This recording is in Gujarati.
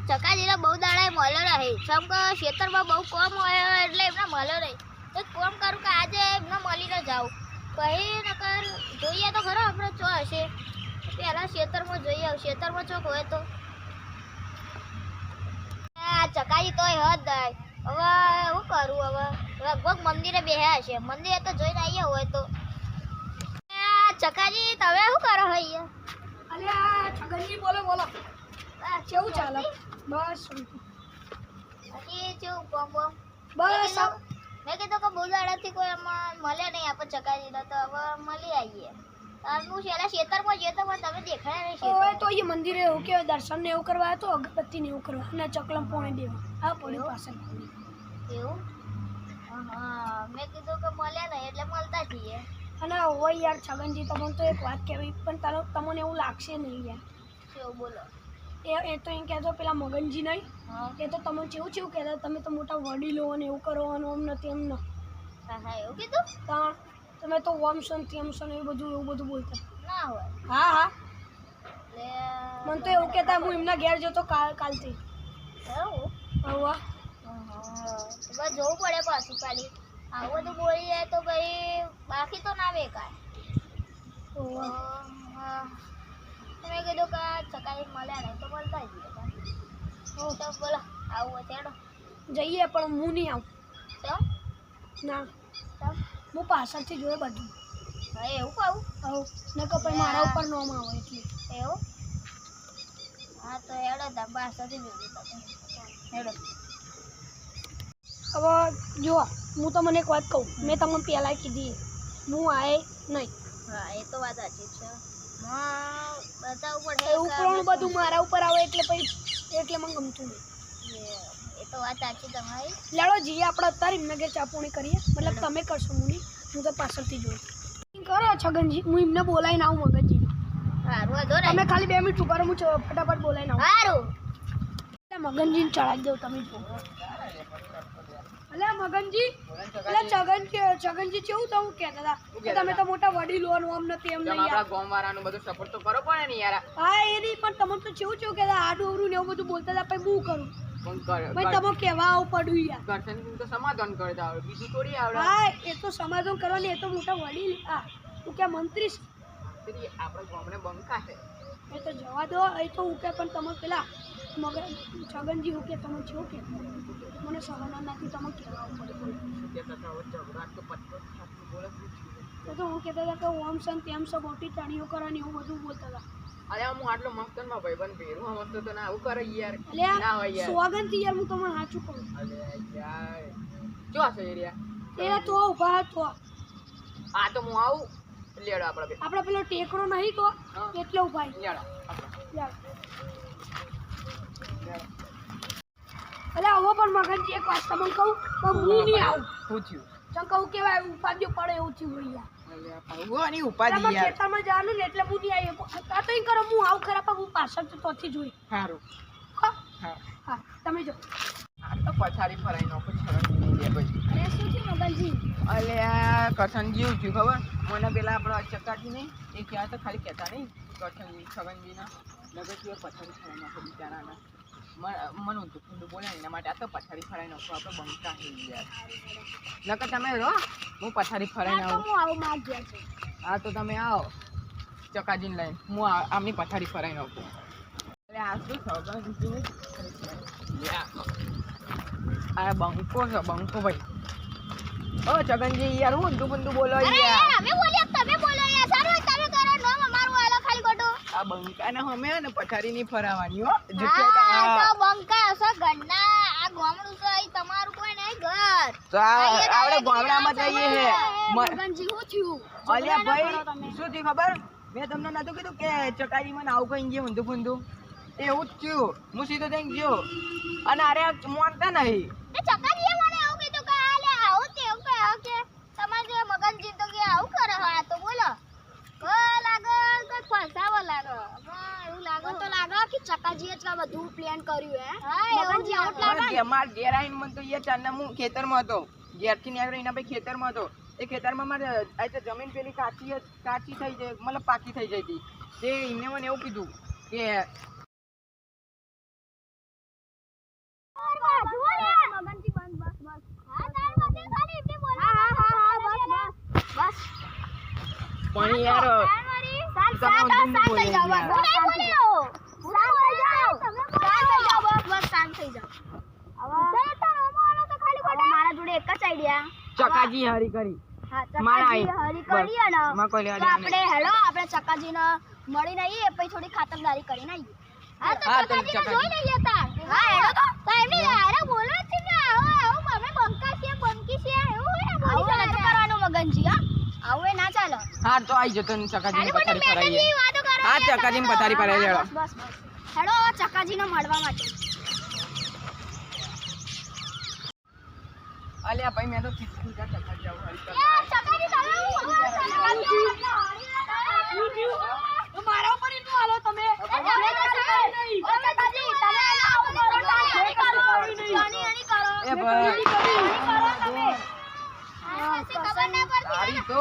ચકાજીલા બહુ દાડા મળ્યો રહે સમ કે ખેતરમાં બહુ કોમ હોય એટલે એમને મળ્યો રહે એક કોમ કરું કે આજે એમને મળીને જાઉં પછી નકર જોઈએ તો ખરો આપણે ચો હશે પહેલાં ખેતરમાં જોઈએ આવ ખેતરમાં ચોક હોય તો આ ચકાજી તોય હદ હવે શું કરું હવે લગભગ મંદિરે બેહ્યા હશે મંદિરે તો જોઈને આવીએ હોય તો ચકાજી તમે શું કરો અહીંયા અલ્યા છગનજી બોલો બોલો કેવું ચાલે બસ બાકી કેવું કોમ બોમ બસ મેં કીધું કે બહુ દાડાથી કોઈ એમાં મળે નહીં આપણે ચકાજીને તો હવે મળી આવીએ હું છેલ્લા ખેતરમાં જઈએ તો તમે દેખાડ્યા નહીં ઓય તો એ મંદિરે એવું કે દર્શન ને એવું કરવા તો અગરબત્તી ને એવું કરવા અને ચકલમ પોણે દેવા આ પડ્યું પાછળ એવું હા મેં કીધું કે મળ્યા નહીં એટલે મળતા જઈએ અને હોય યાર છગનજી તમને તો એક વાત કહેવી પણ તમને એવું લાગશે નહીં યાર કેવું બોલો એ તો એમ કહેતો પેલા મગનજી નહીં એ તો તમે કેવું કેવું કહેતા તમે તો મોટા વડીલો અને એવું કરવાનું આમ નથી એમ ન હા એવું કીધું ત્યાં તમે તો ઓમ છો તેમ છો એવું બધું બોલતા ના હોય હા હા એટલે મને તો એવું કહેતા હું એમના ઘેર જતો કાલથી એવું હવે બસ જોવું પડે પાછું ખાલી આવું બધું બોલી જાય તો પછી બાકી તો ના બેકાર મેં કીધું કે ચકાઈ મળ્યા નહીં તો મળતા જઈએ તો બોલો આવું હોય તેડો જઈએ પણ હું નહીં આવું કેમ ના કેમ હું પાછળથી જોયે બધું હા એવું કહું આવું ને કે પછી મારા ઉપર નોમ આવે એટલે એવું હા તો હેડો તા પાછળથી જોયું તમે હેડો હવે જો હું તમને એક વાત કહું મેં તમને પહેલાં કીધી હું આએ નહીં હા એ તો વાત સાચી છે બતાવવું પડે એવું કરવાનું બધું મારા ઉપર આવે એટલે પછી એટલે મને ગમતું નહીં એ તો વાત સાચી તમારી લેડો જઈએ આપણે અત્યારે એમને ઘેર ચાપુણી કરીએ મતલબ તમે કરશો હું નહીં હું તો પાછળથી જોઈશ કરો છગનજી હું એમને બોલાવીને આવું મગનજી સારું વાંધો ને તમે ખાલી 2 મિનિટ ઉભા રહો હું ફટાફટ બોલાવીને આવું સારું મગનજીને ચડાવી દઉં તમે જો અલ્યા મગનજી એટલે છગનજી કેવું થવું કહેતા હતા કે તમે તો મોટા વડીલો આમ નથી એમ નહીં આપણા ગામવાળાનું બધું સપોર્ટ તો કરો પડે ને યાર હા એ નહીં પણ તમે તો કેવું કહેતા આડું અવરું ને એવું બધું બોલતા હતા પછી હું કરું ભાઈ તમે કહેવા આવું પડ્યું યાર ઘરથી તો સમાધાન કરતા આવડે બીજું થોડી આવડે હા એ તો સમાધાન કરવાની એ તો મોટા વડીલ તું કે મંત્રી છે આપણે ગામડે બંકા છે એ તો જવા દો એ તો હું કે પણ તમે પેલા છગનજી હું કે તમે છો કે મને સમાધાન નથી તમે કહેવા પડે તો હું કહેતા હતા કે ઓમ સન તેમ સો મોટી ચાણીઓ કરવાની એવું બધું બોલતા હતા અરે હું આટલો મસ્ત માં ભાઈબંધ ભેરું મસ્ત તો ના આવું કરે યાર એટલે ના હોય યાર સોગંદથી યાર હું તમને સાચું કહું અરે યાર જો હશે એરિયા એ તો ઉભા તો આ તો હું આવું લેડો આપણે પેલો ટેકરો નહીં તો એટલે ઉભા લેડો એટલે આવો પણ મગનજી એક વાત તમને કહું તો હું નહીં આવું પૂછ્યું ચમ કહું કેવાય ઉપાધિઓ પડે એવું થયું યાર ભગવાનની ઉપાધિ યાર ખેતરમાં જાનું ને એટલે હું નહીં આવી આ તો કરો હું આવું ખરા પણ હું પાછળ તો તોથી જોઈ સારું હા હા હા તમે જો આ તો પછાડી ફરાઈ નાખો છગનજી લે ભાઈ અરે શું છે મગનજી અલે આ કરસનજી એવું થયું ખબર મને પેલા આપણો ચકાજી નહીં એ ક્યાં તો ખાલી કહેતા નહીં કરસનજી છગનજીના લગત પછાડી ફરાઈ નાખો બિચારાના મને ઊંધું બોલે એના માટે આ તો પછાડી ફરાઈ નાખો આપણે બંકા છે યાર નકર તમે રહો હું પછાડી ફરાઈને આવું હું આવું માર ગયા છે હા તો તમે આવો ચકાજીને લઈને હું આમની પછાડી ફરાઈ નાખું એટલે આ શું છગનજી આ બંકો છે બંકો ભાઈ ઓ છગનજી યાર હું ઊંધું બંધું બોલો યાર અમે બોલ્યા તમે બોલો યાર સારું તમે કરો નો અમારું આલો ખાલી ગોટો આ બંકાને અમે ને પછાડી નહીં ફરાવાની હો હા તો બંકા છે ઘરના આ ગામડું છે ઈ તમારું કોઈ નહીં ઘર તો આપણે ગામડામાં જઈએ હે મગનજી હું થયું અલ્યા ભાઈ શું થયું ખબર મેં તમને નતું કીધું કે ચકાજી મને આવું કઈ ગયું ઊંધું ફૂંધું એવું જ થયું હું સીધો થઈને ગયો અને અરે માનતા નહીં એ ચકાજીએ મને આવું કીધું કે આલે આવું તે કે તમારે મગનજી તો કે આવું કરે હા તો બોલો લાગે કે ફસાવા લાગે એવું લાગે તો લાગે કે ચકાજીએ જ આ બધું પ્લાન કર્યું હે હા મગનજી આઉટ લાગે માર ઘેર આવીને મને તો એ ચાંદના હું ખેતરમાં હતો ઘેરથી ને આગળ એના ભાઈ ખેતરમાં હતો એ ખેતરમાં મારે આ તો જમીન પેલી કાચી થઈ જાય મતલબ પાકી થઈ જઈ હતી તે એમને મને એવું કીધું કે પણ યાર મારા જોડે એક જ આઈડિયા ચકાજી હારી કરી હા મારા ચકાજી હરી કરીએ ને માં કોઈ તો લેવા આપણે હેલો આપણે ચકાજીને મળીને આવીએ પછી થોડી ખાતરદારી કરીને આવીએ હા તો હા, તો ચકાજીને ચકાજી. જોઈ લઈએ તાર હા હેલો તો એમની હારે બોલો જ છે ને આવો આવો અમે બંકા છે બંકી છે એવું હોય ને બોલી નથી કરવાનું મગનજી હા આવું એ ના ચાલે હા તો આવી જતો ને ચકાજી ખાલી પથારી ખોટી ફરાઈએ મેગનજી વાતો કરો હા ચકાજી પથારી ફરાઈ લેડો બસ હેલો હવે ચકાજીને મળવા માટે અલ્યા ભાઈ મેં તો કીધું કે ચકાજી જાવ હારી એ કરવા ચકાજી તમે તો મારા ઉપર એટલું હાલો તમે એ ભાઈ ખબર ના પડતી હારી તો